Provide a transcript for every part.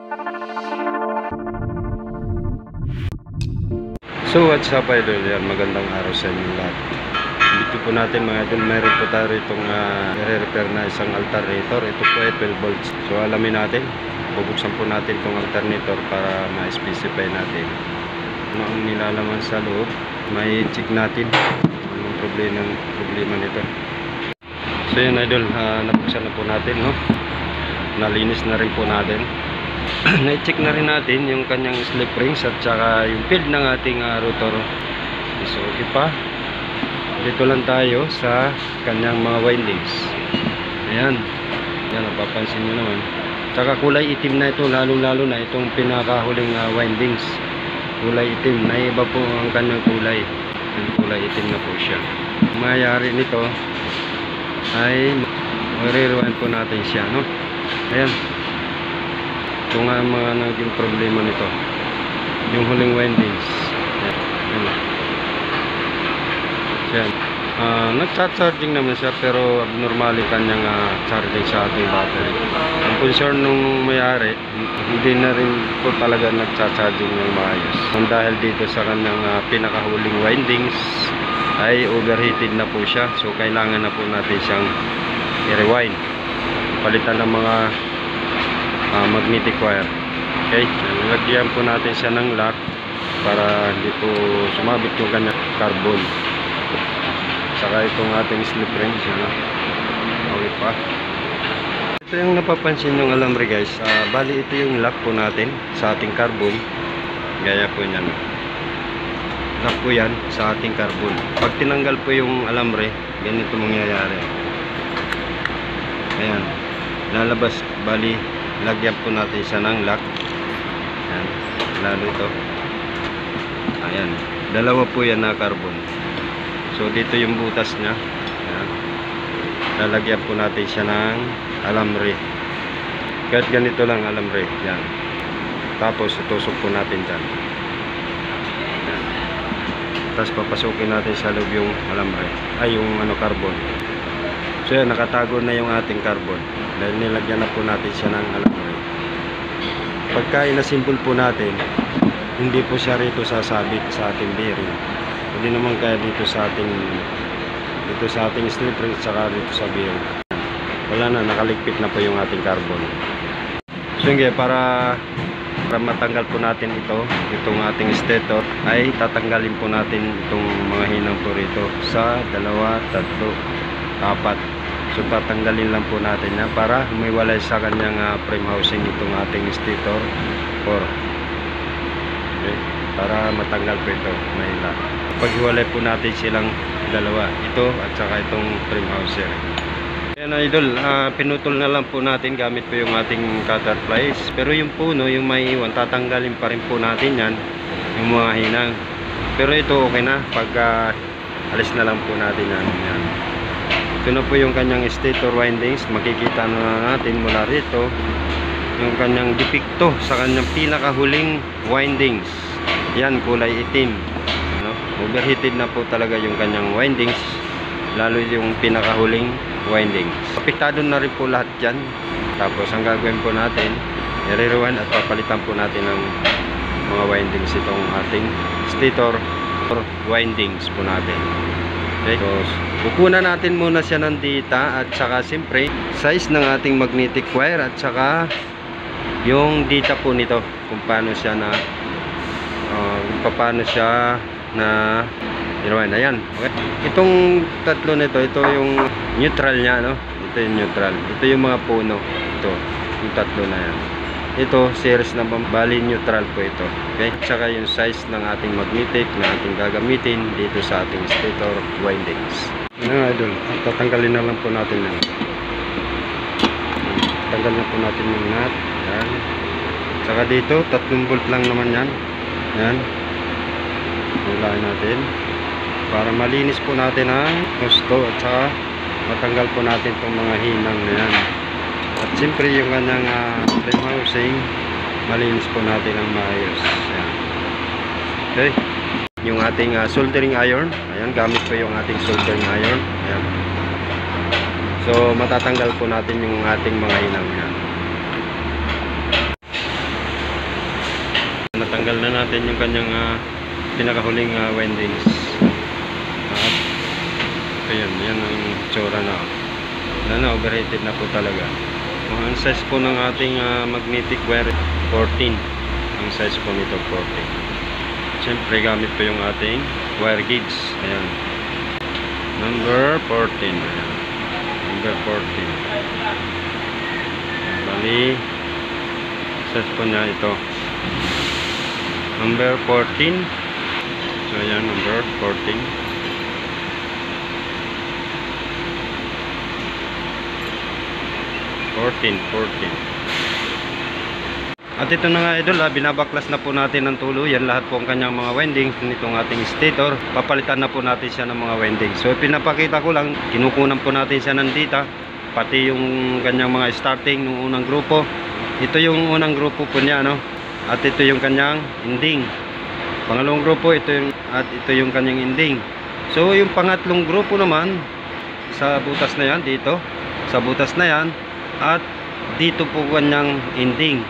So what's up idol, yan, magandang araw sa inyo lahat. Dito po natin mga idol, mayroon po tayo itong i-repair na isang alternator. Ito po ay 12 volts. So alamin natin, bubuksan po natin itong alternator para ma-specify natin ano ang nilalaman sa loob. May check natin anong problema nito. So yan idol, nabuksan na po natin, no? Nalinis na rin po natin. Na-check na rin natin yung kanyang slip rings at saka yung field ng ating rotor. So okay pa. Dito lang tayo sa kanyang mga windings. Ayan. Yan, napapansin nyo naman. Saka kulay itim na ito, lalo na itong pinakahuling windings. Kulay itim, naiba po ang kanyang kulay. Yung kulay itim na po siya. Ang mayayari nito ay i-rewind po natin siya, no? Ayan. Ito nga ang mga naging problema nito, yung huling windings. Yan. Nagcha-charging naman siya, pero abnormal kanyang charging sa ating battery. Ang concern nung may-ari, hindi na rin po talaga nagcha-charging ng maayos. Dahil dito sa kanyang pinakahuling windings ay overheated na po siya. So kailangan na po natin siyang i-rewind, palitan ng mga magnetic wire. Okay, nilagyan po natin siya ng lock para hindi po sumabit yung kanyang carbon. Saka itong ating slip rings, okay pa. Ito yung napapansin yung alambre guys. Bali ito yung lock po natin sa ating carbon. Gaya po yan, lock po yan sa ating carbon. Pag tinanggal po yung alambre, ganito mangyayari. Ayan, lalabas. Bali lagyan po natin siya ng lock. Ayan, lalo ito. Ayan, dalawa po yan na carbon. So dito yung butas nya. Ayan, lalagyan po natin siya ng alambre. Kahit ganito lang alambre. Ayan, tapos itusok po natin dyan. Ayan, tapos papasukin natin sa loob yung alambre, ay yung carbon. So yan, nakatago na yung ating carbon dahil nilagyan na po natin siya ng alambre. Pagka inasimbol po natin, hindi po siya rito sasabit sa ating bearing. Hindi naman kaya dito sa ating slip ring at saka dito sa bearing. Wala na, nakaligpit na po yung ating carbon. So yun, para matanggal po natin itong ating stator, ay tatanggalin po natin itong mga hinang po rito sa 2, 3, 4. So tatanggalin lang po natin na para humiwalay sa kanyang frame housing itong ating stator 4. Okay, para matanggal po ito, mahila. Paghiwalay po natin silang dalawa, ito at saka itong frame housing. Ayan idol, pinutol na lang po natin gamit po yung ating cutter pliers. Pero yung puno, yung may iwan, tatanggalin pa rin po natin yan, yung mga hinang. Pero ito okay na, pag alis na lang po natin yan. Ito na po yung kanyang stator windings. Makikita na natin mula rito yung kanyang depekto sa kanyang pinakahuling windings. Yan, kulay itim, overheated na po talaga yung kanyang windings, lalo yung pinakahuling windings. Apektado na rin po lahat yan. Tapos ang gagawin po natin, i-rewind at papalitan po natin ng mga windings itong ating stator windings po natin. Okay, so kukunan natin muna siya ng data at saka siyempre size ng ating magnetic wire at saka yung data po nito kung paano siya na i-rewind. Ayan, okay. Itong tatlo nito, ito yung neutral nya, no? Ito yung neutral, ito yung mga puno, ito yung tatlo na yan. Ito series na bali neutral po ito. Okay, at saka yung size ng ating magnetic na ating gagamitin dito sa ating stator windings. Idol, tatanggalin na lang po natin yan. Tanggal na po natin yung nut. Yan. Saka dito 3 volt lang naman yan. Yan, hulain natin para malinis po natin ang gusto at saka matanggal po natin itong mga hinang na yan. At siyempre yung kanyang frame housing, malinis po natin ang maayos. Ayan. Okay, yung ating soldering iron. Ayan, gamit po yung ating soldering iron. Ayan. So matatanggal po natin yung ating mga hinang yan. Natanggal na natin yung kanyang pinakahuling windings. At ayun, yan ang tsura na. Wala na, overheated na po talaga. Ang size po ng ating magnetic wire 14. Ang size po nito 14. Siyempre gamit po yung ating wire gauge. Ayan. Number 14. Ayan. Number 14. Bali, size po niya ito. Number 14. So ayan, number 14. At ito na nga idol, binabaklas na po natin ng tuluyan lahat po ang kanyang mga windings nitong ating stator. Papalitan na po natin siya ng mga windings. So pinapakita ko lang, kinukunan po natin siya ng dita, pati yung kanyang mga starting ng unang grupo. Ito yung unang grupo po niya, no? At ito yung kanyang ending. Pangalawang grupo, ito yung kanyang ending. So yung pangatlong grupo naman, sa butas na yan, dito, sa butas na yan, at dito po kanyang ending.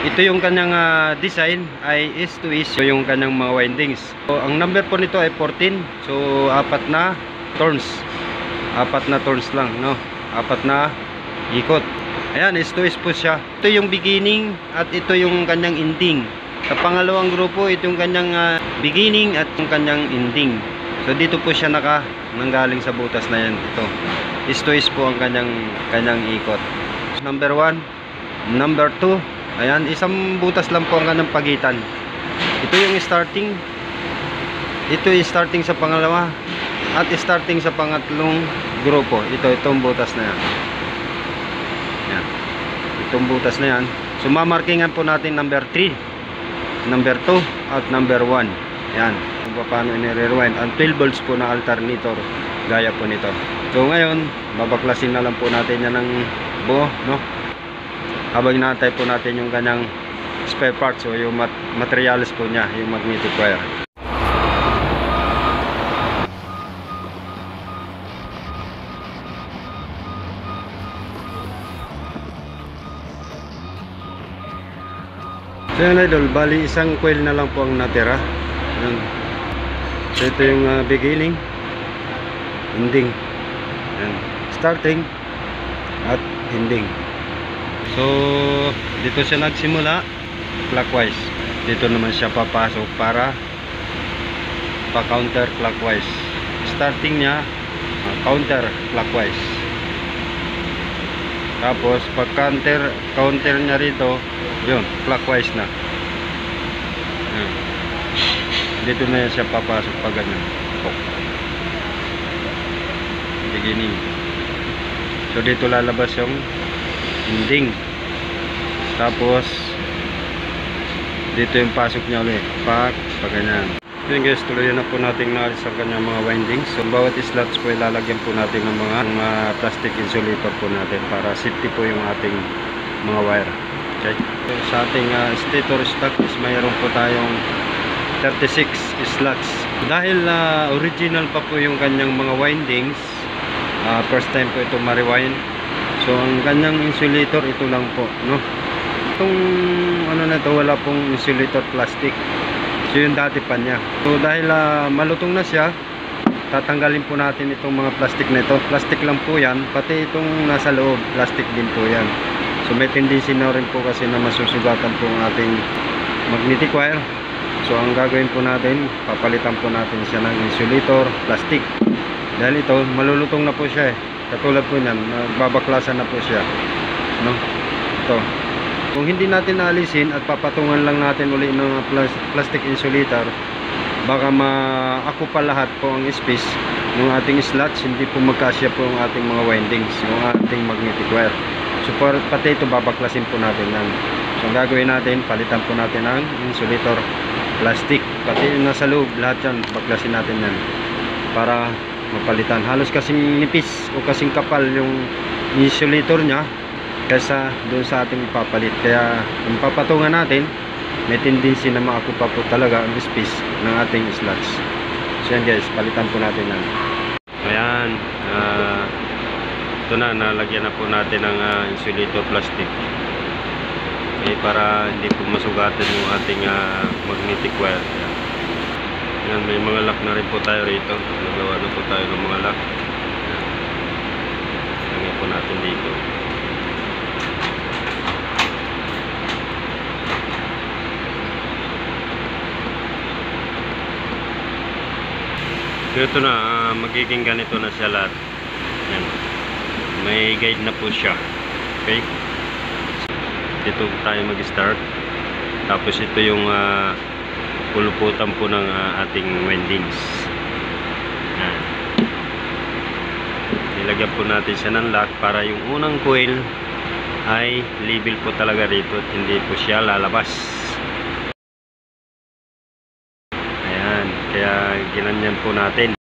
Ito yung kanyang design ay is to is, so yung kanyang mga windings. So ang number po nito ay 14. So apat na turns lang, no? Apat na ikot. Ayan, is to is po siya. Ito yung beginning at ito yung kanyang ending. Sa pangalawang grupo, ito yung kanyang beginning at yung kanyang ending. So dito po siya nanggaling sa butas na yan. Ito is to is po ang kanyang ikot. Number 1, number 2. Ayan, isang butas lang po ang kanyang pagitan. Ito yung starting. Ito yung starting sa pangalawa at starting sa pangatlong grupo. Itong butas na yan. Ayan. Itong butas na yan. So mamarkingan po natin number 3, number 2 at number 1. Ayan, kung paano i-rewind. Ang 12 volts po na alternator gaya po nito. So ngayon, babaklasin na lang po natin yan ng buo, no? Habang inaantay po natin yung kanyang spare parts o yung materials po niya, yung magnetic wire. So yun idol, bali isang coil na lang po ang natira. Ayan. So ito yung beginning, ending, ayan, starting at ending. So dito siya nagsimula clockwise, dito naman siya papasok para pa counter clockwise. Starting niya counter clockwise, tapos pag counter niya rito, yun, clockwise na. Ayan. Dito na siya papasok pag ganyan, beginning. So dito lalabas yung ending, tapos dito yung pasok niya ulit pag ganyan. Yun guys, tuloy na po natin naalis ang kanyang mga windings. So bawat slots po ilalagyan po natin ng mga plastic insulator po natin para safety po yung ating mga wire. Okay, so sa ating stator stock is mayroon po tayong 36 slots. Dahil original pa po yung kanyang mga windings, first time po ito ma-rewind. So ang kanyang insulator ito lang po, no? Itong ano na ito, wala pong insulator plastic. So yung dati pa niya. So dahil malutong na siya, tatanggalin po natin itong mga plastic na ito. Plastic lang po yan, pati itong nasa loob, plastic din po yan. So may tendency na rin po kasi na masusugatan po ang ating magnetic wire. So ang gagawin po natin, papalitan po natin siya ng insulator plastic. Dahil ito, malulutong na po siya eh. Katulad po niyan, nagbabaklasan na po siya, no? Ito. Kung hindi natin naalisin at papatungan lang natin uli ng plastic insulator, baka ma-akupa lahat po ang space ng ating slots, hindi po magkasya po ang ating mga windings, yung ating magnetic wire. So pati ito babaklasin po natin yan. So ang gagawin natin, palitan po natin ang insulator plastic, pati yung nasa loob, lahat yan, baklasin natin yan para mapalitan. Halos kasing nipis o kasing kapal yung insulator nya kaysa doon sa ating ipapalit. Kaya kung papatungan natin, may tendency na maakupa po talaga ang space ng ating slots. So yan guys, palitan po natin yan. Ayan, ito na, nalagyan na po natin ng insulator plastic. para hindi po masugatan yung ating magnetic wire. Yan, may mga lock na rin po tayo rito. Nagawa na po tayo ng mga lock. Lagyan po natin dito. Ito na, magiging ganito na siya lahat. Yan. May guide na po siya. Okay? Dito tayo mag-start. Tapos ito yung puluputan po ng ating windings. Yan. Nilagyan po natin siya ng lock para yung unang coil ay level po talaga rito at hindi po siya lalabas. Ayan, kaya ginanyan po natin.